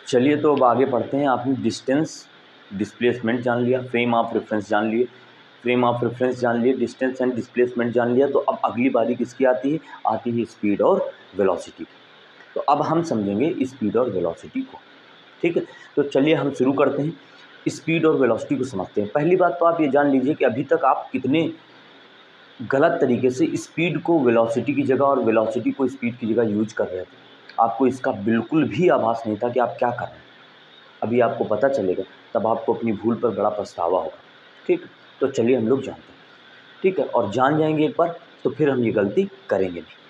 चलिए तो अब आगे पढ़ते हैं। आपने डिस्टेंस, डिस्प्लेसमेंट जान लिया, फ्रेम ऑफ रेफरेंस जान लिए, डिस्टेंस एंड डिस्प्लेसमेंट जान लिया। तो अब अगली बारी किसकी आती है? आती है स्पीड और वेलोसिटी। तो अब हम समझेंगे स्पीड और वेलोसिटी को, ठीक है। तो चलिए हम शुरू करते हैं, स्पीड और वेलोसिटी को समझते हैं। पहली बात तो आप ये जान लीजिए कि अभी तक आप कितने गलत तरीके से स्पीड को वेलोसिटी की जगह और वेलोसिटी को स्पीड की जगह यूज कर रहे थे। आपको इसका बिल्कुल भी आभास नहीं था कि आप क्या कर रहे हैं। अभी आपको पता चलेगा, तब आपको अपनी भूल पर बड़ा पछतावा होगा, ठीक। तो चलिए हम लोग जानते हैं, ठीक है, और जान जाएंगे एक बार तो फिर हम ये गलती करेंगे नहीं।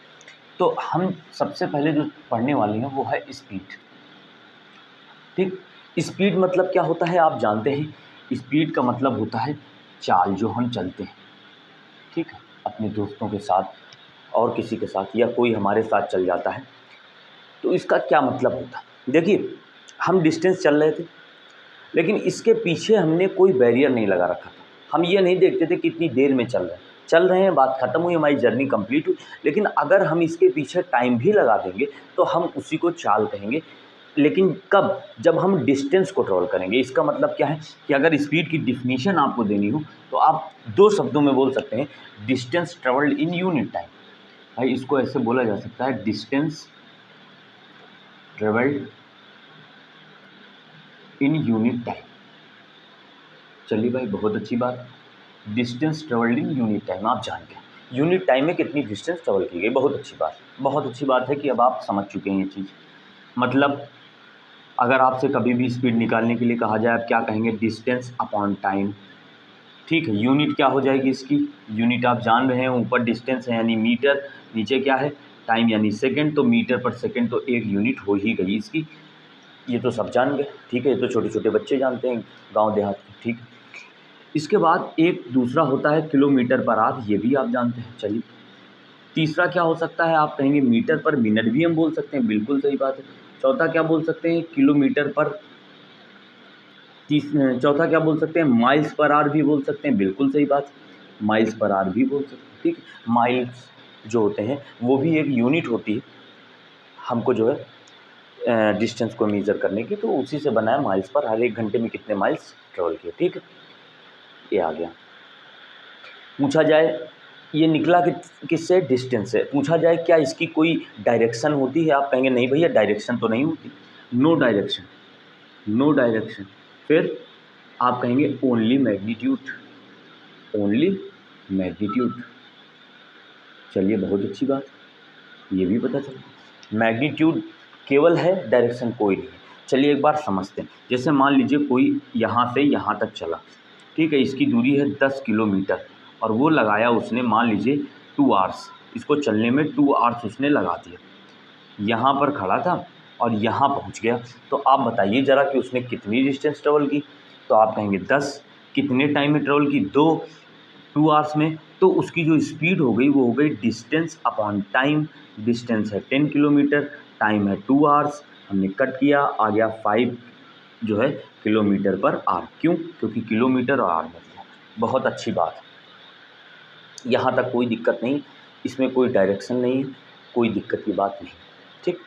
तो हम सबसे पहले जो पढ़ने वाले हैं वो है स्पीड, ठीक। स्पीड मतलब क्या होता है आप जानते हैं। स्पीड का मतलब होता है चाल जो हम चलते हैं, ठीक है, अपने दोस्तों के साथ और किसी के साथ या कोई हमारे साथ चल जाता है। तो इसका क्या मतलब होता है? देखिए, हम डिस्टेंस चल रहे थे, लेकिन इसके पीछे हमने कोई बैरियर नहीं लगा रखा था। हम ये नहीं देखते थे कितनी देर में चल रहे हैं, बात ख़त्म हुई, हमारी जर्नी कंप्लीट हुई। लेकिन अगर हम इसके पीछे टाइम भी लगा देंगे तो हम उसी को चाल कहेंगे। लेकिन कब? जब हम डिस्टेंस को ट्रैवल करेंगे। इसका मतलब क्या है कि अगर स्पीड की डिफिनीशन आपको देनी हो तो आप दो शब्दों में बोल सकते हैं, distance travelled in unit time. भाई इसको ऐसे बोला जा सकता है, distance travelled in unit time. चलिए भाई, बहुत अच्छी बात, distance travelled in unit time आप जान गए। यूनिट टाइम में कितनी डिस्टेंस ट्रेवल की गई, बहुत अच्छी बात। बहुत अच्छी बात है कि अब आप समझ चुके हैं ये चीज़। मतलब अगर आपसे कभी भी स्पीड निकालने के लिए कहा जाए, आप क्या कहेंगे? डिस्टेंस अपॉन टाइम, ठीक है। यूनिट क्या हो जाएगी इसकी? यूनिट आप जान रहे हैं, ऊपर डिस्टेंस है यानी मीटर, नीचे क्या है? टाइम यानी सेकंड। तो मीटर पर सेकंड तो एक यूनिट हो ही गई इसकी। ये तो सब जान गए, ठीक है। ये तो छोटे छोटे बच्चे जानते हैं गांव देहात के, ठीक। इसके बाद एक दूसरा होता है किलोमीटर पर आवर, ये भी आप जानते हैं। चलिए, तीसरा क्या हो सकता है? आप कहेंगे मीटर पर मिनट भी हम बोल सकते हैं, बिल्कुल सही बात है। चौथा क्या बोल सकते हैं? किलोमीटर पर चौथा क्या बोल सकते हैं? माइल्स पर आवर भी बोल सकते हैं, बिल्कुल सही बात, माइल्स पर आवर भी बोल सकते हैं, ठीक। माइल्स जो होते हैं वो भी एक यूनिट होती है, हमको जो है डिस्टेंस को मेज़र करने की, तो उसी से बना है माइल्स पर। हर एक घंटे में कितने माइल्स ट्रेवल किए, ठीक है। ये आ गया। पूछा जाए ये निकला किससे? डिस्टेंस से। पूछा जाए क्या इसकी कोई डायरेक्शन होती है? आप कहेंगे नहीं भैया, डायरेक्शन तो नहीं होती, नो डायरेक्शन, नो डायरेक्शन। फिर आप कहेंगे ओनली मैग्नीट्यूड, ओनली मैग्नीट्यूड। चलिए, बहुत अच्छी बात, ये भी पता चला। मैग्नीट्यूड केवल है, डायरेक्शन कोई नहीं है। चलिए एक बार समझते हैं। जैसे मान लीजिए कोई यहाँ से यहाँ तक चला, ठीक है, इसकी दूरी है 10 किलोमीटर और वो लगाया उसने मान लीजिए 2 आवर्स, इसको चलने में 2 आवर्स उसने लगा दिया। यहाँ पर खड़ा था और यहाँ पहुँच गया। तो आप बताइए ज़रा कि उसने कितनी डिस्टेंस ट्रेवल की? तो आप कहेंगे 10। कितने टाइम में ट्रेवल की? 2 आवर्स में। तो उसकी जो स्पीड हो गई वो हो गई डिस्टेंस अपॉन टाइम। डिस्टेंस है 10 किलोमीटर, टाइम है 2 आवर्स, हमने कट किया, आ गया 5 जो है किलोमीटर पर आवर। क्यों? क्योंकि किलोमीटर और आवर बच गया। बहुत अच्छी बात, यहाँ तक कोई दिक्कत नहीं, इसमें कोई डायरेक्शन नहीं है, कोई दिक्कत की बात नहीं, ठीक।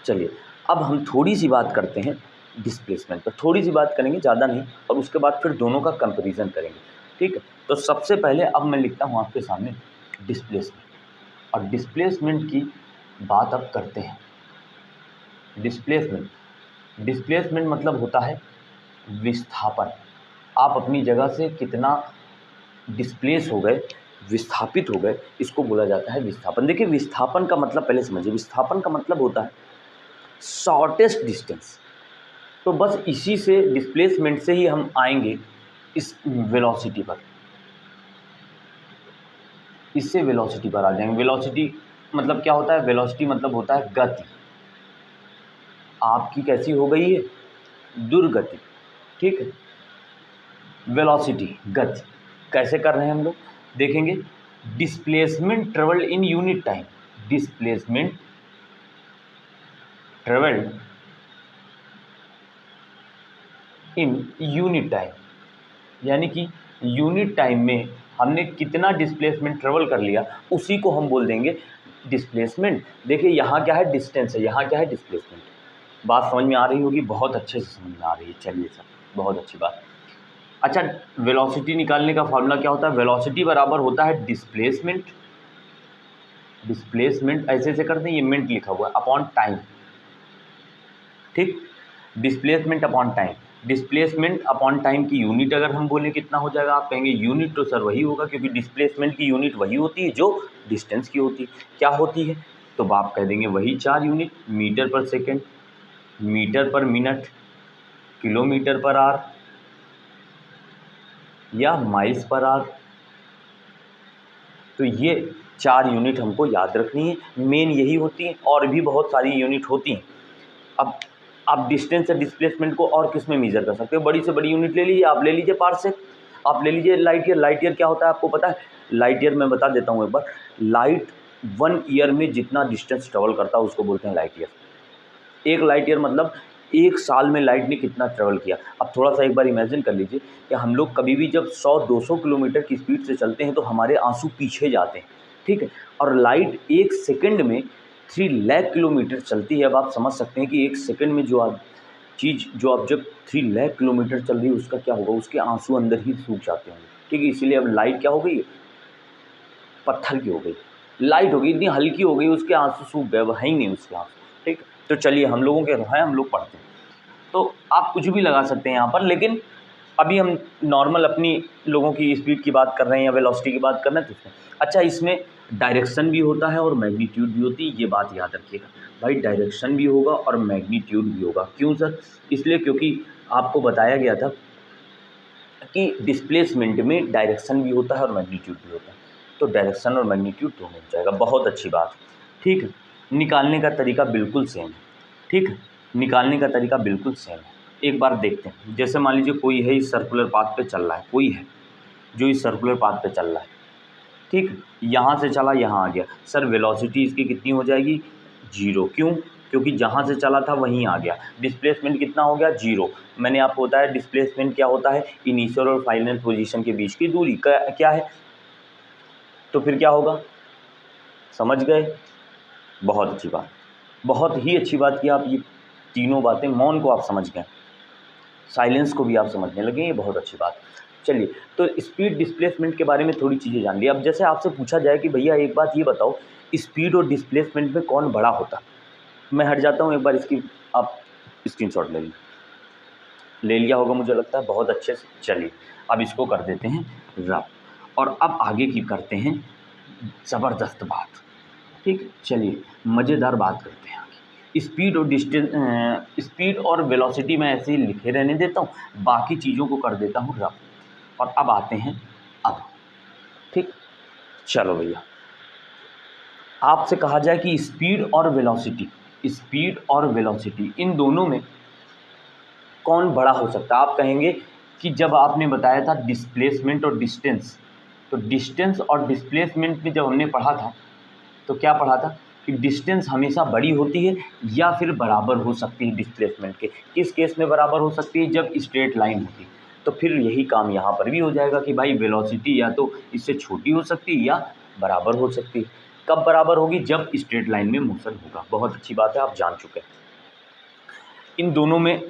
चलिए अब हम थोड़ी सी बात करते हैं डिस्प्लेसमेंट पर, थोड़ी सी बात करेंगे, ज़्यादा नहीं, और उसके बाद फिर दोनों का कंपैरिजन करेंगे, ठीक है। तो सबसे पहले अब मैं लिखता हूँ आपके सामने डिस्प्लेसमेंट, और डिस्प्लेसमेंट की बात अब करते हैं। डिस्प्लेसमेंट, डिस्प्लेसमेंट मतलब होता है विस्थापन। आप अपनी जगह से कितना डिस्प्लेस हो गए, विस्थापित हो गए, इसको बोला जाता है विस्थापन। देखिए, विस्थापन का मतलब पहले समझिए। विस्थापन का मतलब होता है शॉर्टेस्ट डिस्टेंस। तो बस इसी से, डिस्प्लेसमेंट से ही हम आएंगे इस वेलोसिटी पर, इससे वेलोसिटी पर आ जाएंगे। वेलोसिटी मतलब क्या होता है? वेलोसिटी मतलब होता है गति। आपकी कैसी हो गई है? दुर्गति, ठीक है। वेलोसिटी गति कैसे कर रहे हैं हम लोग, देखेंगे। Displacement travelled in unit time, displacement travelled in unit time, यानी कि यूनिट टाइम में हमने कितना डिस्प्लेसमेंट ट्रेवल कर लिया उसी को हम बोल देंगे डिस्प्लेसमेंट। देखिए यहाँ क्या है, डिस्टेंस है, यहाँ क्या है, डिस्प्लेसमेंट। बात समझ में आ रही होगी, बहुत अच्छे से समझ में आ रही है। चलिए सर, बहुत अच्छी बात। अच्छा, वेलोसिटी निकालने का फॉर्मूला क्या होता है? वेलोसिटी बराबर होता है डिस्प्लेसमेंट, डिस्प्लेसमेंट ऐसे ऐसे करते हैं, ये मिनट लिखा हुआ है, अपॉन टाइम। ठीक, displacement upon time. Displacement upon time की यूनिट अगर हम बोलें कितना हो जाएगा, आप कहेंगे यूनिट तो सर वही होगा, क्योंकि डिस्प्लेसमेंट की यूनिट वही होती है जो डिस्टेंस की होती है। क्या होती है? तो आप कह देंगे वही 4 यूनिट, मीटर पर सेकेंड, मीटर पर मिनट, किलोमीटर पर आवर या माइल्स पर आवर। तो ये 4 यूनिट हमको याद रखनी है, मेन यही होती है, और भी बहुत सारी यूनिट होती हैं। अब आप डिस्टेंस या डिस्प्लेसमेंट को और किस में मेजर कर सकते हो? बड़ी से बड़ी यूनिट ले लीजिए, आप ले लीजिए पार्सेक, आप ले लीजिए लाइट ईयर। लाइट ईयर क्या होता है आपको पता है? लाइट ईयर मैं बता देता हूँ एक बार। लाइट 1 ईयर में जितना डिस्टेंस ट्रेवल करता है उसको बोलते हैं लाइट ईयर। एक लाइट ईयर मतलब 1 साल में लाइट ने कितना ट्रेवल किया। अब थोड़ा सा एक बार इमेजिन कर लीजिए कि हम लोग कभी भी जब 100-200 किलोमीटर की स्पीड से चलते हैं तो हमारे आंसू पीछे जाते हैं, ठीक है। और लाइट 1 सेकंड में 3 लाख किलोमीटर चलती है। अब आप समझ सकते हैं कि 1 सेकंड में जो ऑब्जेक्ट 3 लाख किलोमीटर चल रही है उसका क्या होगा, उसके आंसू अंदर ही सूख जाते होंगे, ठीक है। इसीलिए अब लाइट क्या हो गई, पत्थर की हो गई, लाइट हो गई, इतनी हल्की हो गई, उसके आंसू सूख गए, वह है ही नहीं उसके आंसू, ठीक। तो चलिए, हम लोगों के हैं, हम लोग पढ़ते हैं, तो आप कुछ भी लगा सकते हैं यहाँ पर, लेकिन अभी हम नॉर्मल अपनी लोगों की स्पीड की बात कर रहे हैं या वेलोसिटी की बात कर रहे हैं। तो इसमें अच्छा, इसमें डायरेक्शन भी होता है और मैग्नीट्यूड भी होती है, ये बात याद रखिएगा भाई। डायरेक्शन भी होगा और मैग्नीट्यूड भी होगा। क्यों सर? इसलिए क्योंकि आपको बताया गया था कि डिस्प्लेसमेंट में डायरेक्शन भी होता है और मैग्नीट्यूड भी होता है, तो डायरेक्शन और मैग्नीट्यूड दोनों हो जाएगा। बहुत अच्छी बात, ठीक है। निकालने का तरीका बिल्कुल सेम है, ठीक है, निकालने का तरीका बिल्कुल सेम है। एक बार देखते हैं, जैसे मान लीजिए कोई है इस सर्कुलर पाथ पे चल रहा है, कोई है जो इस सर्कुलर पाथ पे चल रहा है, ठीक, यहाँ से चला यहाँ आ गया। सर वेलोसिटी इसकी कितनी हो जाएगी? 0। क्यों? क्योंकि जहाँ से चला था वहीं आ गया। डिस्प्लेसमेंट कितना हो गया? 0। मैंने आपको बताया डिस्प्लेसमेंट क्या होता है, इनिशियल और फाइनल पोजीशन के बीच की दूरी क्या है। तो फिर क्या होगा, समझ गए? बहुत अच्छी बात, बहुत ही अच्छी बात की आप। ये तीनों बातें, मौन को आप समझ गए, साइलेंस को भी आप समझने लगे, ये बहुत अच्छी बात। चलिए, तो स्पीड डिस्प्लेसमेंट के बारे में थोड़ी चीज़ें जान ली। अब जैसे आपसे पूछा जाए कि भैया एक बात ये बताओ, स्पीड और डिस्प्लेसमेंट में कौन बड़ा होता? मैं हट जाता हूँ, एक बार इसकी आप स्क्रीनशॉट ले लिया होगा मुझे लगता है, बहुत अच्छे से। चलिए, अब इसको कर देते हैं रब, और अब आगे की करते हैं ज़बरदस्त बात, ठीक। चलिए, मज़ेदार बात करते हैं आगे। स्पीड और वेलोसिटी मैं ऐसे ही लिखे रहने देता हूँ, बाकी चीज़ों को कर देता हूँ रब। और अब आते हैं अब, ठीक। चलो भैया, आपसे कहा जाए कि स्पीड और वेलोसिटी इन दोनों में कौन बड़ा हो सकता है? आप कहेंगे कि जब आपने बताया था डिस्प्लेसमेंट और डिस्टेंस, तो डिस्टेंस और डिस्प्लेसमेंट में जब हमने पढ़ा था तो क्या पढ़ा था कि डिस्टेंस हमेशा बड़ी होती है या फिर बराबर हो सकती है डिस्प्लेसमेंट के। किस केस में बराबर हो सकती है? जब स्ट्रेट लाइन होती है। तो फिर यही काम यहाँ पर भी हो जाएगा कि भाई वेलोसिटी या तो इससे छोटी हो सकती है या बराबर हो सकती है। कब बराबर होगी? जब स्ट्रेट लाइन में मोशन होगा। बहुत अच्छी बात है, आप जान चुके हैं। इन दोनों में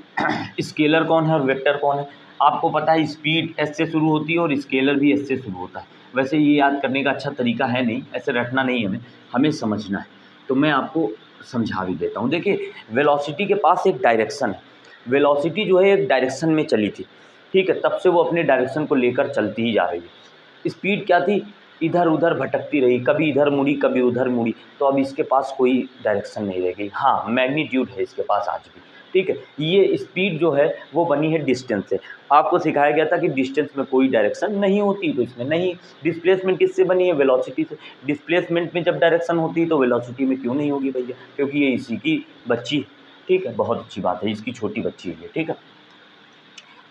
स्केलर कौन है और वेक्टर कौन है? आपको पता है स्पीड एस से शुरू होती है और स्केलर भी एस से शुरू होता है। वैसे ये याद करने का अच्छा तरीका है नहीं, ऐसे रटना नहीं है, हमें समझना है, तो मैं आपको समझा भी देता हूँ। देखिए, वेलोसिटी के पास एक डायरेक्शन है। वेलोसिटी जो है एक डायरेक्शन में चली थी, ठीक है, तब से वो अपने डायरेक्शन को लेकर चलती ही जा रही है। स्पीड क्या थी? इधर उधर भटकती रही, कभी इधर मुड़ी कभी उधर मुड़ी, तो अब इसके पास कोई डायरेक्शन नहीं रह गई। हाँ, मैग्नीट्यूड है इसके पास आज भी, ठीक है। ये स्पीड जो है वो बनी है डिस्टेंस से। आपको सिखाया गया था कि डिस्टेंस में कोई डायरेक्शन नहीं होती, तो इसमें नहीं। डिस्प्लेसमेंट किससे बनी है? वेलोसिटी से। डिस्प्लेसमेंट में जब डायरेक्शन होती है तो वेलोसिटी में क्यों नहीं होगी भैया? क्योंकि ये इसी की बच्ची है, ठीक है। बहुत अच्छी बात है, इसकी छोटी बच्ची है, ठीक है,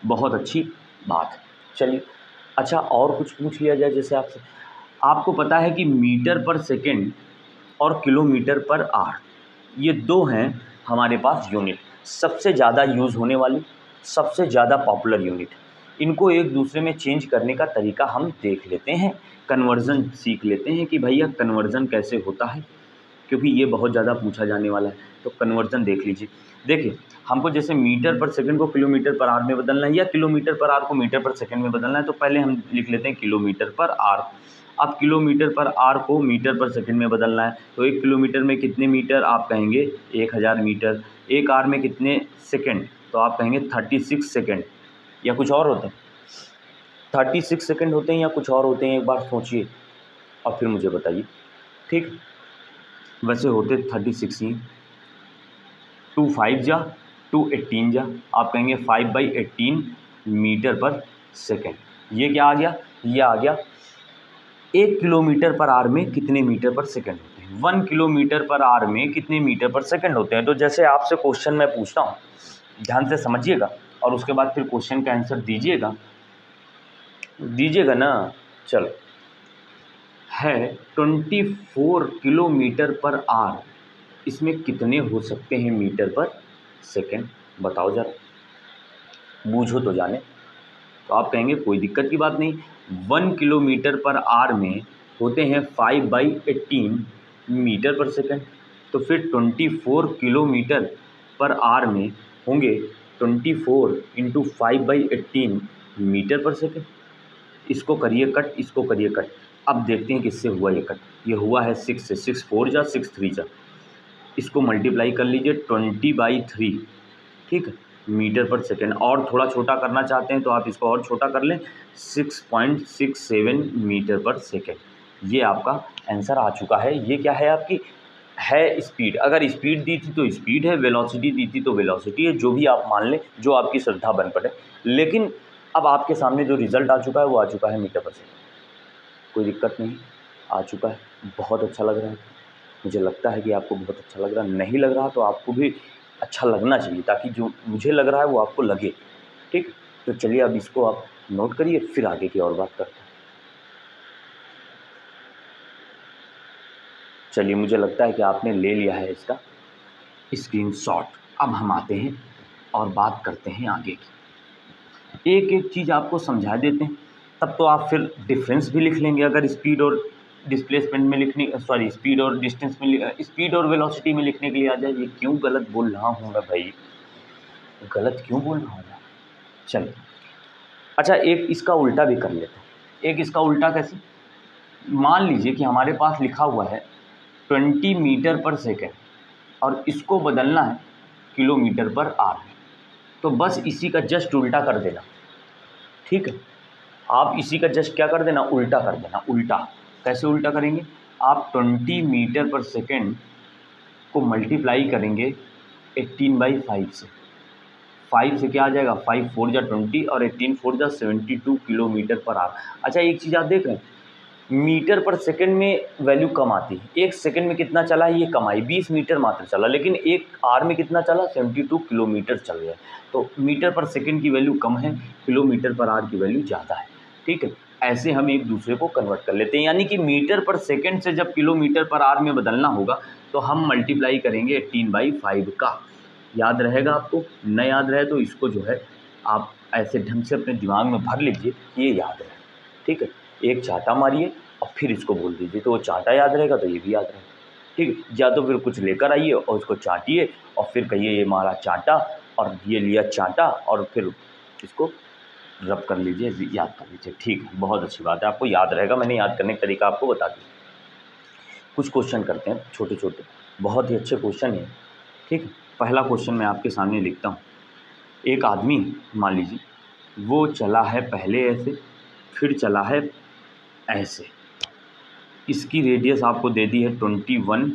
बहुत अच्छी बात। चलिए, अच्छा, और कुछ पूछ लिया जाए जैसे आपसे। आपको पता है कि मीटर पर सेकेंड और किलोमीटर पर आवर, ये दो हैं हमारे पास यूनिट, सबसे ज़्यादा यूज़ होने वाली, सबसे ज़्यादा पॉपुलर यूनिट। इनको एक दूसरे में चेंज करने का तरीका हम देख लेते हैं, कन्वर्ज़न सीख लेते हैं कि भैया कन्वर्ज़न कैसे होता है, क्योंकि ये बहुत ज़्यादा पूछा जाने वाला है। तो कन्वर्ज़न देख लीजिए। देखिए, हमको जैसे मीटर पर सेकंड को किलोमीटर पर आवर में बदलना है या किलोमीटर पर आवर को मीटर पर सेकंड में बदलना है, तो पहले हम लिख लेते हैं किलोमीटर पर आवर। अब किलोमीटर पर आवर को मीटर पर सेकंड में बदलना है, तो 1 किलोमीटर में कितने मीटर, आप कहेंगे 1000 मीटर। 1 आवर में कितने सेकंड, तो आप कहेंगे 36 सेकंड, या कुछ और होता है? 36 सेकंड होते हैं या कुछ और होते हैं, एक बार सोचिए और फिर मुझे बताइए। ठीक, वैसे होते 36 ही। 2 5 जा 2 18 जा, आप कहेंगे 5/18 मीटर पर सेकंड। ये क्या आ गया? ये आ गया 1 किलोमीटर पर आवर में कितने मीटर पर सेकंड होते हैं। 1 किलोमीटर पर आवर में कितने मीटर पर सेकंड होते हैं। तो जैसे आपसे क्वेश्चन मैं पूछता हूँ, ध्यान से समझिएगा और उसके बाद फिर क्वेश्चन का आंसर दीजिएगा ना। चलो, है 24 किलोमीटर पर आवर, इसमें कितने हो सकते हैं मीटर पर सेकंड, बताओ ज़रा, बूझो तो जाने। तो आप कहेंगे कोई दिक्कत की बात नहीं, 1 किलोमीटर पर आवर में होते हैं 5/18 मीटर पर सेकंड। तो फिर 24 किलोमीटर पर आवर में होंगे 24 इंटू 5/18 मीटर पर सेकंड। इसको करिए कट, इसको करिए कट। अब देखते हैं किससे हुआ ये कट। ये हुआ है 6 से, 6 4 जा 6 3 जा, इसको मल्टीप्लाई कर लीजिए 20/3, ठीक है, मीटर पर सेकेंड। और थोड़ा छोटा करना चाहते हैं तो आप इसको और छोटा कर लें, 6.67 मीटर पर सेकेंड। ये आपका आंसर आ चुका है। ये क्या है आपकी, है स्पीड। अगर स्पीड दी थी तो स्पीड है, वेलोसिटी दी थी तो वेलोसिटी है, जो भी आप मान लें, जो आपकी श्रद्धा बन पड़े। लेकिन अब आपके सामने जो रिज़ल्ट आ चुका है वो आ चुका है मीटर पर सेकेंड। कोई दिक्कत नहीं, आ चुका है। बहुत अच्छा लग रहा है, मुझे लगता है कि आपको बहुत अच्छा लग रहा है। नहीं लग रहा तो आपको भी अच्छा लगना चाहिए, ताकि जो मुझे लग रहा है वो आपको लगे। ठीक, तो चलिए अब इसको आप नोट करिए, फिर आगे की और बात करते हैं। चलिए, मुझे लगता है कि आपने ले लिया है इसका स्क्रीनशॉट। अब हम आते हैं और बात करते हैं आगे की। एक एक चीज़ आपको समझा देते हैं, तब तो आप फिर डिफरेंस भी लिख लेंगे। अगर स्पीड और डिस्प्लेसमेंट में स्पीड और डिस्टेंस में, स्पीड और वेलोसिटी में लिखने के लिए आ जाए। ये क्यों गलत बोल रहा हूँ मैं भाई, गलत क्यों बोल रहा हूँ मैं? चलिए, अच्छा एक इसका उल्टा भी कर लेते हैं। एक इसका उल्टा कैसे, मान लीजिए कि हमारे पास लिखा हुआ है 20 मीटर पर सेकेंड और इसको बदलना है किलोमीटर पर आवर। तो बस इसी का जस्ट उल्टा कर देना, ठीक है। आप इसी का जस्ट क्या कर देना, उल्टा कर देना। उल्टा कैसे उल्टा करेंगे, आप 20 मीटर पर सेकेंड को मल्टीप्लाई करेंगे 18/5 से। 5 से क्या आ जाएगा, 5 4 जा 20 और 18 4 जा 72 किलोमीटर पर आवर। अच्छा एक चीज़ आप देख रहे हैं, मीटर पर सेकंड में वैल्यू कम आती है। एक सेकंड में कितना चला है, ये कम आई, 20 मीटर मात्र चला, लेकिन एक आवर में कितना चला, 72 किलोमीटर चल गया। तो मीटर पर सेकंड की वैल्यू कम है, किलोमीटर पर आवर की वैल्यू ज़्यादा है, ठीक है। ऐसे हम एक दूसरे को कन्वर्ट कर लेते हैं, यानी कि मीटर पर सेकंड से जब किलोमीटर पर आवर में बदलना होगा तो हम मल्टीप्लाई करेंगे 18/5 का। याद रहेगा आपको, न याद रहे तो इसको जो है आप ऐसे ढंग से अपने दिमाग में भर लीजिए, ये याद रहे, ठीक है। एक चांटा मारिए और फिर इसको बोल दीजिए, तो वो चांटा याद रहेगा तो ये भी याद रहेगा, ठीक है। या तो फिर कुछ लेकर आइए और उसको चाटिए और फिर कहिए ये मारा चांटा और ये लिया चांटा, और फिर इसको रब कर लीजिए, याद कर लीजिए, ठीक है। बहुत अच्छी बात है, आपको याद रहेगा। मैंने याद करने का तरीका आपको बता दिया। कुछ क्वेश्चन करते हैं छोटे छोटे, बहुत ही अच्छे क्वेश्चन हैं, ठीक है। पहला क्वेश्चन मैं आपके सामने लिखता हूँ। एक आदमी, मान लीजिए वो चला है पहले ऐसे, फिर चला है ऐसे। इसकी रेडियस आपको दे दी है 21,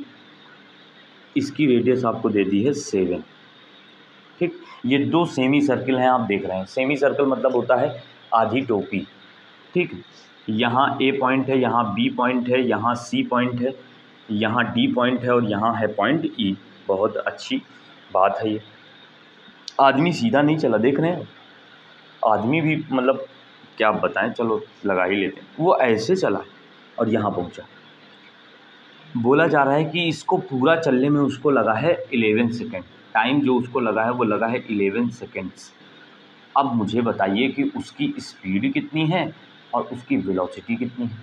इसकी रेडियस आपको दे दी है 7, ठीक। ये दो सेमी सर्किल हैं, आप देख रहे हैं। सेमी सर्किल मतलब होता है आधी टोपी, ठीक। यहाँ ए पॉइंट है, यहाँ बी पॉइंट है, यहाँ सी पॉइंट है, यहाँ डी पॉइंट है और यहाँ है पॉइंट ई। बहुत अच्छी बात है ये। आदमी सीधा नहीं चला, देख रहे हैं, आदमी भी मतलब क्या बताएं, चलो लगा ही लेते हैं। वो ऐसे चला और यहाँ पहुँचा। बोला जा रहा है कि इसको पूरा चलने में उसको लगा है 11 सेकेंड। टाइम जो उसको लगा है वो लगा है 11 सेकेंड्स। अब मुझे बताइए कि उसकी स्पीड कितनी है और उसकी वेलोसिटी कितनी है।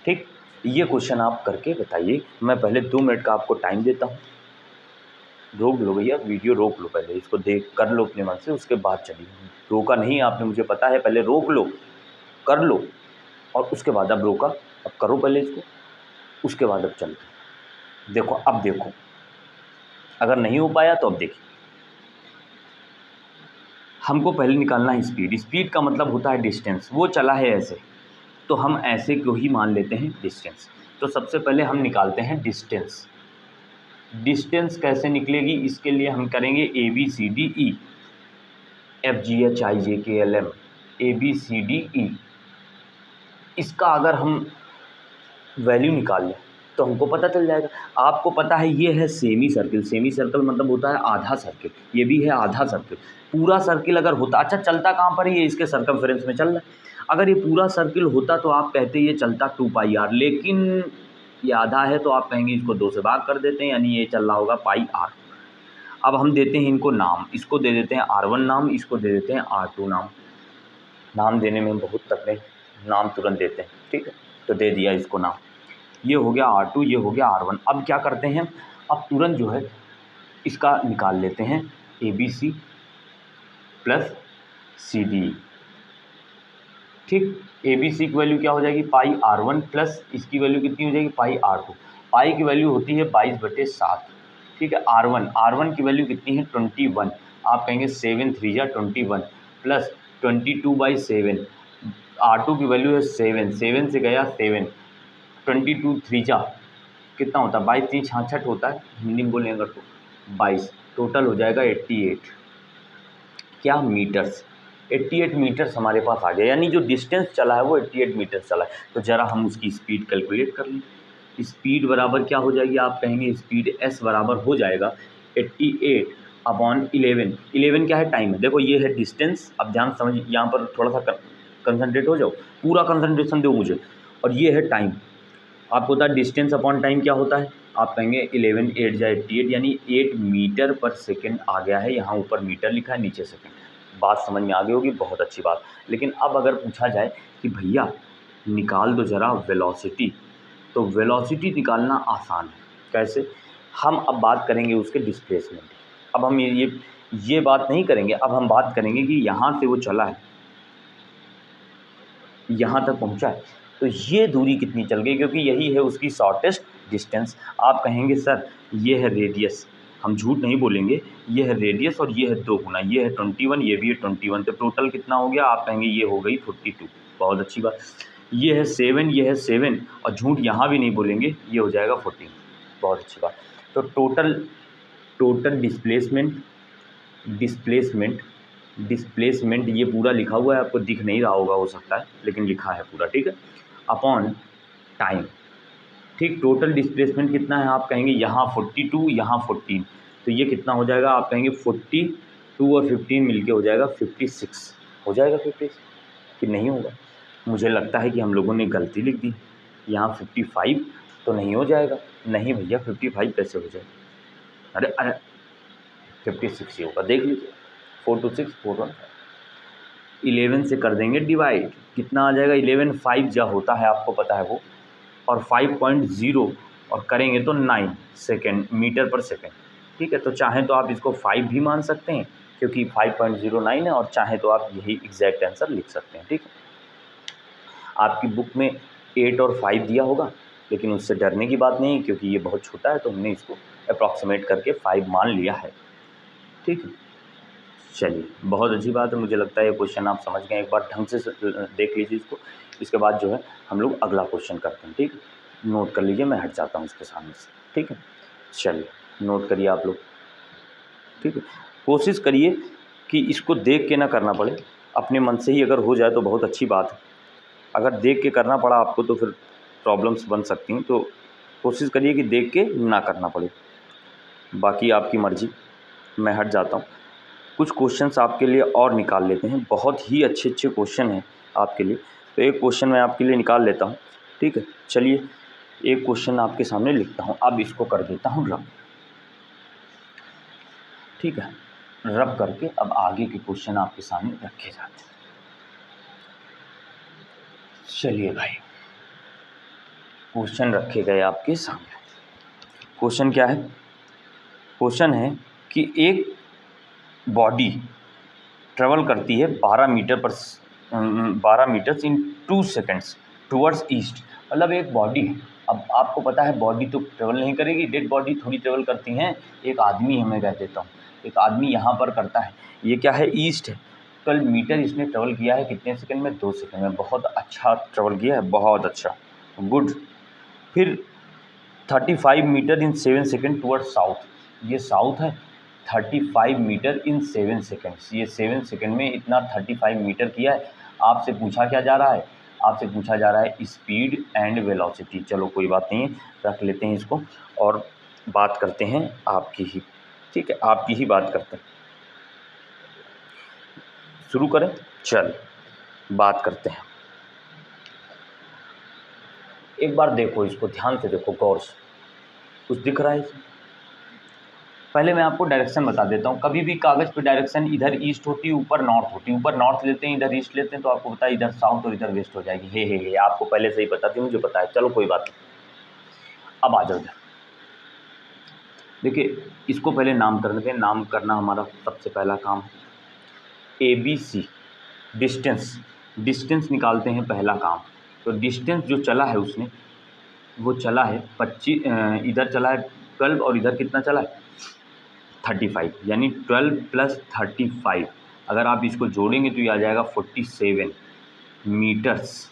ठीक, ये क्वेश्चन आप करके बताइए। मैं पहले 2 मिनट का आपको टाइम देता हूँ। रोक लो भैया, वीडियो रोक लो, पहले इसको देख कर लो अपने मन से, उसके बाद चलिए। रोका नहीं आपने, मुझे पता है, पहले रोक लो, कर लो, और उसके बाद अब रोका, अब करो पहले इसको, उसके बाद अब चलते। देखो अब देखो, अगर नहीं हो पाया तो अब देखिए। हमको पहले निकालना है स्पीड। स्पीड का मतलब होता है डिस्टेंस। वो चला है ऐसे, तो हम ऐसे को ही मान लेते हैं डिस्टेंस। तो सबसे पहले हम निकालते हैं डिस्टेंस। डिस्टेंस कैसे निकलेगी, इसके लिए हम करेंगे ABCDE, FGHIJKLM, ABCDE। इसका अगर हम वैल्यू निकाल लें तो हमको पता चल जाएगा। आपको पता है ये है सेमी सर्किल। सेमी सर्किल मतलब होता है आधा सर्किल, ये भी है आधा सर्किल। पूरा सर्किल अगर होता, अच्छा चलता कहाँ पर है, ये इसके सर्कमफेरेंस में चल रहा है। अगर ये पूरा सर्किल होता तो आप कहते ये चलता 2πr, लेकिन ये आधा है तो आप कहेंगे इसको 2 से भाग कर देते हैं, यानी ये चल रहा होगा πr। अब हम देते हैं इनको नाम, इसको दे देते हैं R1 नाम, इसको दे देते हैं R2 नाम। नाम देने में बहुत तकड़े, नाम तुरंत देते हैं, ठीक है। तो दे दिया इसको नाम, ये हो गया R2, ये हो गया R1। अब क्या करते हैं, अब तुरंत जो है इसका निकाल लेते हैं ABC प्लस CD। ठीक, ABC की वैल्यू क्या हो जाएगी, πr1 प्लस इसकी वैल्यू कितनी हो जाएगी, πr2। पाई की वैल्यू होती है 22/7। ठीक है, R1 की वैल्यू कितनी है, 21। आप कहेंगे 7 3 जा 21 प्लस 22/7। R2 की वैल्यू है 7, 7 से गया 7, 22 3 जा कितना होता है, 22 3 66 होता है, हिंदी में बोलेंगे तो 22, टोटल हो जाएगा 88। क्या मीटर्स, 88 मीटर्स हमारे पास आ गया, यानी जो डिस्टेंस चला है वो 88 मीटर्स चला है। तो ज़रा हम उसकी स्पीड कैलकुलेट कर लें। स्पीड बराबर क्या हो जाएगी, आप कहेंगे स्पीड S बराबर हो जाएगा 88/11। 11 क्या है, टाइम है। देखो ये है डिस्टेंस, अब ध्यान समझिए, यहाँ पर थोड़ा सा कंसंट्रेट हो जाओ, पूरा कंसंट्रेशन दो मुझे। और ये है टाइम। आपको पता है डिस्टेंस अपॉन टाइम क्या होता है, आप कहेंगे 11 8 जा 88, यानी 8 मीटर पर सेकेंड आ गया है। यहाँ ऊपर मीटर लिखा है, नीचे सेकेंड। बात समझ में आ गई होगी, बहुत अच्छी बात। लेकिन अब अगर पूछा जाए कि भैया निकाल दो ज़रा वेलोसिटी, तो वेलोसिटी निकालना आसान है। कैसे, हम अब बात करेंगे उसके डिस्प्लेसमेंट। अब हम ये बात नहीं करेंगे, अब हम बात करेंगे कि यहाँ से वो चला है, यहाँ तक पहुँचा है, तो ये दूरी कितनी चल गई, क्योंकि यही है उसकी शॉर्टेस्ट डिस्टेंस। आप कहेंगे सर ये है रेडियस, हम झूठ नहीं बोलेंगे, ये है रेडियस और ये है 2 गुना, ये है 21, ये भी है 21, तो टोटल कितना हो गया, आप कहेंगे ये हो गई 42। बहुत अच्छी बात। ये है 7, ये है 7, और झूठ यहाँ भी नहीं बोलेंगे, ये हो जाएगा 14। बहुत अच्छी बात। तो टोटल डिस्प्लेसमेंट ये पूरा लिखा हुआ है, आपको दिख नहीं रहा होगा हो सकता है, लेकिन लिखा है पूरा, ठीक है, अपॉन टाइम। ठीक, टोटल डिस्प्लेसमेंट कितना है, आप कहेंगे यहाँ 42, यहाँ 14, तो ये कितना हो जाएगा, आप कहेंगे 42 और 15 मिलके हो जाएगा 56। हो जाएगा 56 कि नहीं होगा, मुझे लगता है कि हम लोगों ने गलती लिख दी। यहाँ 55 तो नहीं हो जाएगा, नहीं भैया 55 कैसे हो जाएगा, अरे 56 ही होगा, देख लीजिए 4 2 6 4 1 11 से कर देंगे डिवाइड, कितना आ जाएगा, 11 5 जा होता है, आपको पता है वो, और 5.0 और करेंगे तो 9 सेकेंड, मीटर पर सेकेंड। ठीक है, तो चाहें तो आप इसको 5 भी मान सकते हैं, क्योंकि 5.09 है, और चाहें तो आप यही एग्जैक्ट आंसर लिख सकते हैं। ठीक है, आपकी बुक में 8 और 5 दिया होगा, लेकिन उससे डरने की बात नहीं, क्योंकि ये बहुत छोटा है, तो हमने इसको अप्रॉक्सीमेट करके 5 मान लिया है। ठीक है, चलिए बहुत अच्छी बात है, मुझे लगता है ये क्वेश्चन आप समझ गए। एक बार ढंग से देख लीजिए इसको, इसके बाद जो है हम लोग अगला क्वेश्चन करते हैं। ठीक है, नोट कर लीजिए, मैं हट जाता हूँ इसके सामने से। ठीक है, चलिए नोट करिए आप लोग। ठीक है, कोशिश करिए कि इसको देख के ना करना पड़े, अपने मन से ही अगर हो जाए तो बहुत अच्छी बात है। अगर देख के करना पड़ा आपको तो फिर प्रॉब्लम्स बन सकती हैं, तो कोशिश करिए कि देख के ना करना पड़े, बाकी आपकी मर्ज़ी। मैं हट जाता हूँ, कुछ क्वेश्चंस आपके लिए और निकाल लेते हैं, बहुत ही अच्छे क्वेश्चन हैं आपके लिए। तो एक क्वेश्चन मैं आपके लिए निकाल लेता हूँ। ठीक है, चलिए एक क्वेश्चन आपके सामने लिखता हूँ, अब इसको कर देता हूँ रब। ठीक है, रब करके अब आगे के क्वेश्चन आपके सामने रखे जाते हैं। चलिए भाई, क्वेश्चन रखे गए आपके सामने। क्वेश्चन क्या है? क्वेश्चन है कि एक बॉडी ट्रेवल करती है 12 metres in 2 seconds towards east. मतलब एक बॉडी है, अब आपको पता है बॉडी तो ट्रेवल नहीं करेगी, डेड बॉडी थोड़ी ट्रेवल करती हैं। एक आदमी मैं कह देता हूँ, एक आदमी यहाँ पर करता है, ये क्या है? ईस्ट है। 12 मीटर इसने ट्रेवल किया है कितने सेकंड में? 2 सेकंड में। बहुत अच्छा ट्रेवल किया है, बहुत अच्छा, गुड। फिर 35 मीटर इन 7 सेकेंड टूवर्ड्स साउथ, ये साउथ है। 35 मीटर इन 7 सेकेंड्स, ये 7 सेकेंड में इतना 35 मीटर किया है। आपसे पूछा क्या जा रहा है? आपसे पूछा जा रहा है स्पीड एंड वेलोसिटी। चलो कोई बात नहीं है, रख लेते हैं इसको और बात करते हैं आपकी ही, ठीक है, आपकी ही बात करते हैं। शुरू करें? चल बात करते हैं। एक बार देखो इसको, ध्यान से देखो, गौर से। कुछ दिख रहा है इसमें? पहले मैं आपको डायरेक्शन बता देता हूँ। कभी भी कागज़ पे डायरेक्शन इधर ईस्ट होती है, ऊपर नॉर्थ होती है। ऊपर नॉर्थ लेते हैं, इधर ईस्ट लेते हैं, तो आपको पता है इधर साउथ और इधर वेस्ट हो जाएगी। हे आपको पहले से ही पता थी, मुझे पता है। चलो कोई बात नहीं, अब आ जाओ इधर। देखिए इसको पहले नाम करने दें। नाम करना हमारा सबसे पहला काम है। ABC डिस्टेंस निकालते हैं, पहला काम। तो डिस्टेंस जो चला है उसने, वो चला है 25, इधर चला है 12 और इधर कितना चला है? 35, यानी 12 + 35। अगर आप इसको जोड़ेंगे तो ये आ जाएगा 47 मीटर्स।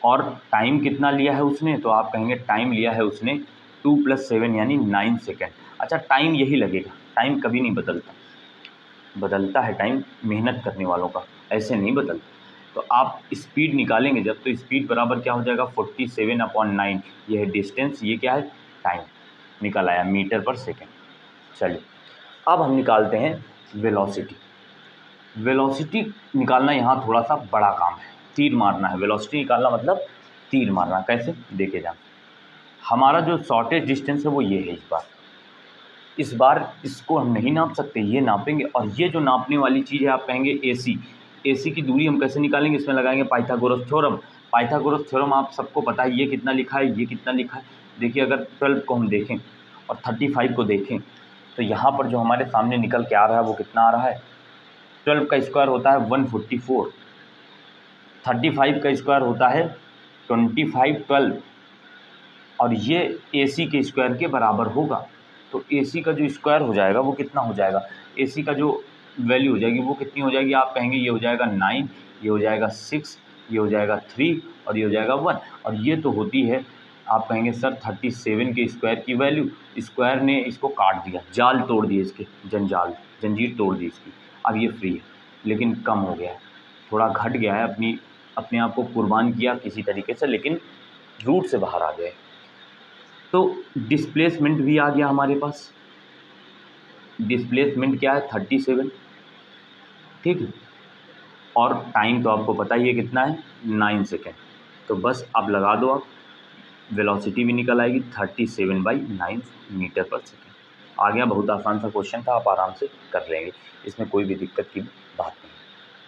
और टाइम कितना लिया है उसने? तो आप कहेंगे टाइम लिया है उसने 2 + 7 यानी 9 सेकेंड। अच्छा, टाइम यही लगेगा, टाइम कभी नहीं बदलता। बदलता है टाइम मेहनत करने वालों का, ऐसे नहीं बदलता। तो आप स्पीड निकालेंगे जब, तो स्पीड बराबर क्या हो जाएगा? 47/9। ये है डिस्टेंस, ये क्या है? टाइम। निकल आया मीटर पर सेकेंड। चलिए अब हम निकालते हैं वेलोसिटी। वेलोसिटी निकालना यहाँ थोड़ा सा बड़ा काम है, तीर मारना है। वेलोसिटी निकालना मतलब तीर मारना। कैसे? देखे जाए, हमारा जो शॉर्टेज डिस्टेंस है वो ये है। इस बार इसको हम नहीं नाप सकते, ये नापेंगे। और ये जो नापने वाली चीज़ है, आप कहेंगे AC की दूरी हम कैसे निकालेंगे? इसमें लगाएंगे पाइथागोरस थ्योरम। पाइथागोरस थ्योरम आप सबको पता है, ये कितना लिखा है, ये कितना लिखा है। देखिए अगर 12 को हम देखें और 35 को देखें, तो यहाँ पर जो हमारे सामने निकल के आ रहा है वो कितना आ रहा है? 12 का स्क्वायर होता है 144, 35 का स्क्वायर होता है 2512, और ये AC के स्क्वायर के बराबर होगा। तो AC का जो स्क्वायर हो जाएगा वो कितना हो जाएगा? AC का जो वैल्यू हो जाएगी वो कितनी हो जाएगी? आप कहेंगे ये हो जाएगा 9, ये हो जाएगा 6, ये हो जाएगा 3 और ये हो जाएगा 1। और ये तो होती है, आप कहेंगे सर 37 के स्क्वायर की वैल्यू। स्क्वायर ने इसको काट दिया, जाल तोड़ दिए इसके, जंजीर तोड़ दी इसकी। अब ये फ्री है, लेकिन कम हो गया है, थोड़ा घट गया है, अपने आप को कुर्बान किया किसी तरीके से, लेकिन रूट से बाहर आ गए। तो डिस्प्लेसमेंट भी आ गया हमारे पास। डिस्प्लेसमेंट क्या है? 37, ठीक है। और टाइम तो आपको पता ही है कितना है? 9 सेकेंड। तो बस अब लगा दो आप, वेलोसिटी भी निकल आएगी 37/9 मीटर पर सेकेंड। आ गया, बहुत आसान सा क्वेश्चन था, आप आराम से कर लेंगे, इसमें कोई भी दिक्कत की बात नहीं,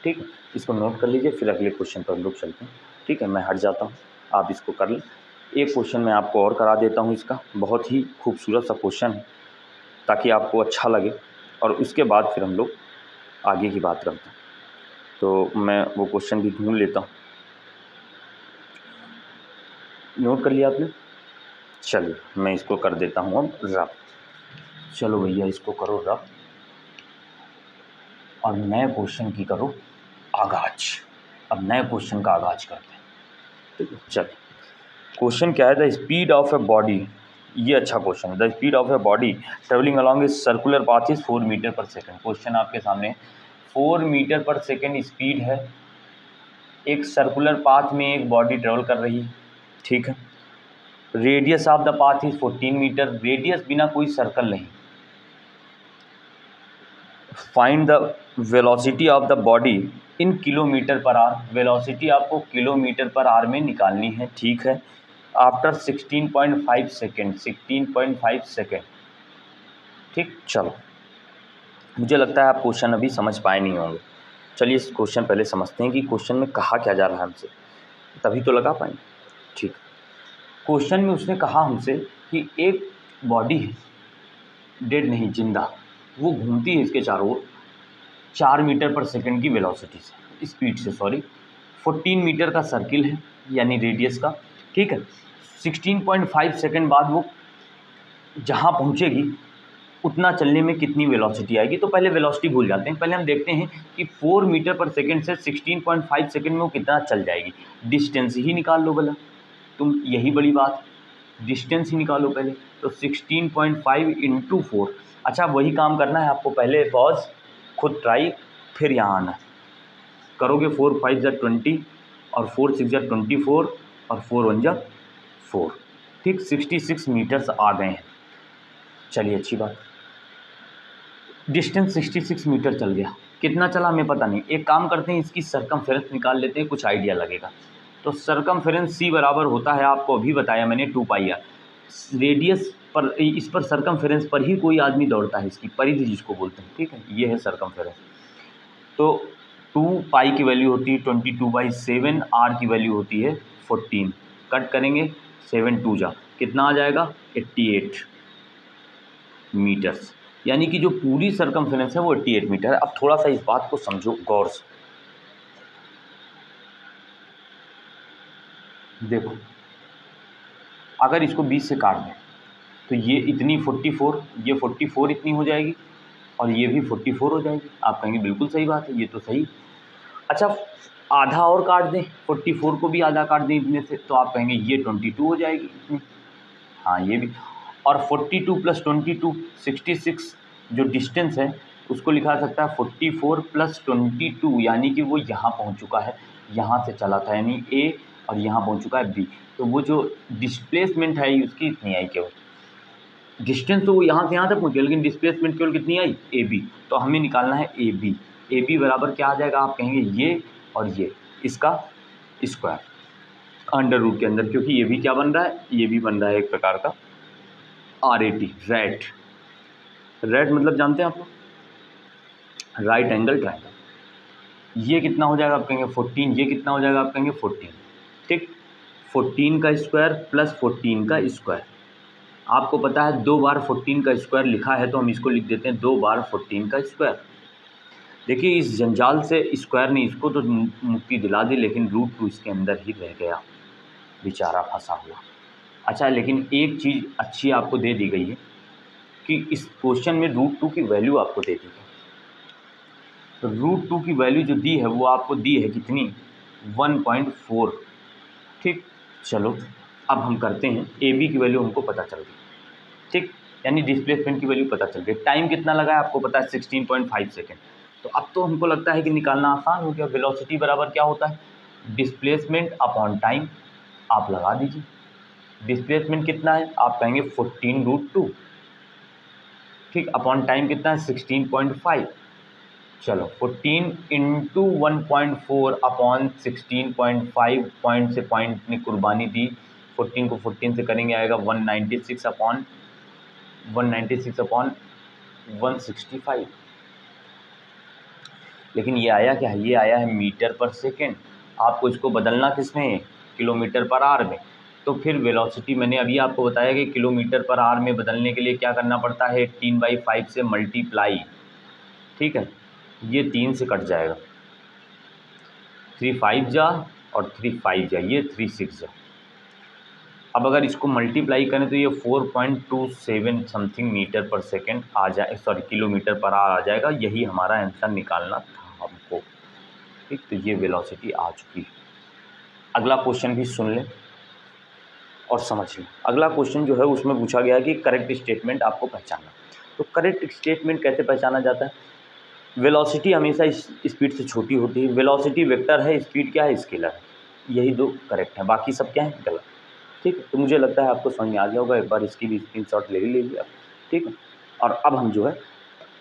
ठीक है। इसको नोट कर लीजिए, फिर अगले क्वेश्चन पर हम लोग चलते हैं, ठीक है। मैं हट जाता हूँ, आप इसको कर लें। एक क्वेश्चन मैं आपको और करा देता हूँ, इसका बहुत ही खूबसूरत सा क्वेश्चन है, ताकि आपको अच्छा लगे, और उसके बाद फिर हम लोग आगे की बात करते हैं। तो मैं वो क्वेश्चन भी ढूंढ लेता हूँ। नोट कर लिया आपने? चलिए मैं इसको कर देता हूँ अब रब। चलो भैया इसको करो रब, और नए क्वेश्चन की करो आगाज। अब नए क्वेश्चन का आगाज करते हैं, ठीक है। चलिए क्वेश्चन क्या है? The speed of a body, ये अच्छा क्वेश्चन है। The speed of a body travelling along a circular path is 4 metre पर सेकेंड। क्वेश्चन आपके सामने 4 मीटर पर सेकेंड स्पीड है, एक सर्कुलर पाथ में एक बॉडी ट्रेवल कर रही है, ठीक है। Radius of the path is 14 metre, radius बिना कोई सर्कल नहीं। Find the velocity of the body in kilometre पर आवर, वेलोसिटी आपको किलोमीटर पर आवर में निकालनी है, ठीक है। आफ्टर 16.5 सेकेंड, 16.5 सेकेंड, ठीक। चलो मुझे लगता है आप क्वेश्चन अभी समझ पाए नहीं होंगे। चलिए इस क्वेश्चन पहले समझते हैं कि क्वेश्चन में कहा क्या जा रहा है हमसे, तभी तो लगा पाएंगे। ठीक, क्वेश्चन में उसने कहा हमसे कि एक बॉडी है, डेड नहीं जिंदा, वो घूमती है इसके चारों ओर 4 मीटर पर सेकंड की वेलोसिटी से, स्पीड से, सॉरी। 14 मीटर का सर्किल है यानी रेडियस का, ठीक है। 16.5 सेकंड बाद वो जहाँ पहुँचेगी उतना चलने में कितनी वेलोसिटी आएगी। तो पहले वेलोसिटी भूल जाते हैं, पहले हम देखते हैं कि 4 मीटर पर सेकंड से 16.5 सेकंड में वो कितना चल जाएगी। डिस्टेंस ही निकाल लो भला तुम, यही बड़ी बात, डिस्टेंस ही निकालो पहले। तो 16.5 इंटू 4, अच्छा वही काम करना है आपको, पहले पॉज, खुद ट्राई, फिर यहाँ आना है। करोगे 4 5 जा 20 और 4 6 जा 24 और 4 1 जा 4, ठीक। 66 मीटर्स आ गए हैं। चलिए अच्छी बात, डिस्टेंस 66 मीटर चल गया। कितना चला हमें पता नहीं, एक काम करते हैं इसकी सरकमफेरेंस निकाल लेते हैं, कुछ आइडिया लगेगा। तो सरकमफेरेंस सी बराबर होता है, आपको अभी बताया मैंने, 2 पाई आर। रेडियस पर, इस पर सरकमफेरेंस पर ही कोई आदमी दौड़ता है, इसकी परिधि जिसको बोलते हैं, ठीक है, ये है सरकमफेरेंस। तो 2 पाई की वैल्यू होती है 22/7, आर की वैल्यू होती है 14। कट करेंगे 7 2 जा, कितना आ जाएगा 88 मीटर्स, यानी कि जो पूरी सरकमफेरेंस है वो 88 मीटर है। अब थोड़ा सा इस बात को समझो गौर से, देखो अगर इसको 20 से काट दें तो ये इतनी 44, ये 44 इतनी हो जाएगी और ये भी 44 हो जाएगी। आप कहेंगे बिल्कुल सही बात है, ये तो सही। अच्छा आधा और काट दें, 44 को भी आधा काट दें इतने से, तो आप कहेंगे ये 22 हो जाएगी इतनी। हाँ ये भी, और 42 + 22 66, जो डिस्टेंस है उसको लिखा जा सकता है 44 + 22, यानी कि वो यहाँ पहुँच चुका है, यहाँ से चला था यानी ए, और यहाँ पहुँच चुका है बी। तो वो जो डिस्प्लेसमेंट है उसकी इतनी आई केवल, डिस्टेंस तो वो यहाँ से यहाँ तक पहुँचे, लेकिन डिस्प्लेसमेंट केवल कितनी आई, ए बी। तो हमें निकालना है ए बी। ए बी बराबर क्या आ जाएगा, आप कहेंगे ये और ये, इसका स्क्वायर अंडर रूट के अंदर, क्योंकि ये भी क्या बन रहा है, ये भी बन रहा है एक प्रकार का RAT, रैट। रैट मतलब जानते हैं आप लोग, राइट एंगल ट्रायंगल। ये कितना हो जाएगा, आप कहेंगे 14, ये कितना हो जाएगा, आप कहेंगे 14, ठीक। 14 का स्क्वायर प्लस 14 का स्क्वायर, आपको पता है 2 बार 14 का स्क्वायर लिखा है, तो हम इसको लिख देते हैं 2 बार 14 का स्क्वायर। देखिए इस जंजाल से स्क्वायर ने इसको तो मुक्ति दिला दी, लेकिन √2 इसके अंदर ही रह गया, बेचारा फंसा हुआ। अच्छा लेकिन एक चीज़ अच्छी आपको दे दी गई है कि इस क्वेश्चन में √2 की वैल्यू आपको दे दी है। तो √2 की वैल्यू जो दी है वो आपको दी है कितनी, 1.4, ठीक। चलो अब हम करते हैं, ए बी की वैल्यू हमको पता चल गई, ठीक, यानी डिस्प्लेसमेंट की वैल्यू पता चल गई। टाइम कितना लगा है आपको पता है, 16.5 सेकेंड। तो अब तो हमको लगता है कि निकालना आसान हो गया। वेलोसिटी बराबर क्या होता है, डिस्प्लेसमेंट अपॉन टाइम, आप लगा दीजिए। डिस्प्लेसमेंट कितना है, आप कहेंगे 14√2, ठीक, अपॉन टाइम कितना है 16.5। चलो 14 इंटू 1.4 अपॉन 16.5, पॉइंट से पॉइंट ने कुर्बानी दी, 14 को 14 से करेंगे आएगा 196 अपॉन 165। लेकिन ये आया क्या है, ये आया है मीटर पर सेकेंड। आपको इसको बदलना किस में, किलोमीटर पर आवर में। तो फिर वेलोसिटी मैंने अभी आपको बताया कि किलोमीटर पर आवर में बदलने के लिए क्या करना पड़ता है, 18/5 से मल्टीप्लाई, ठीक है। ये 3 से कट जाएगा, 3 5 जा और 3 5 जा, ये 3 6 जा। अब अगर इसको मल्टीप्लाई करें तो ये 4.27 समथिंग मीटर पर सेकेंड आ जाए, सॉरी किलोमीटर पर आवर आ जाएगा। यही हमारा आंसर निकालना था हमको, ठीक। तो ये वेलोसिटी आ चुकी है। अगला क्वेश्चन भी सुन लें और समझ लें। अगला क्वेश्चन जो है उसमें पूछा गया कि करेक्ट स्टेटमेंट आपको पहचानना। तो करेक्ट स्टेटमेंट कैसे पहचाना जाता है, वेलोसिटी हमेशा स्पीड से छोटी होती है, वेलोसिटी वेक्टर है, स्पीड क्या है, स्केलर है, यही 2 करेक्ट हैं, बाकी सब क्या है, गलत, ठीक है। तो मुझे लगता है आपको समझ में आ गया होगा, एक बार इसकी भी स्क्रीनशॉट ले लीजिए आप, ठीक है। और अब हम जो है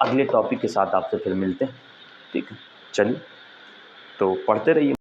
अगले टॉपिक के साथ आपसे फिर मिलते हैं, ठीक है। चलिए तो पढ़ते रहिए।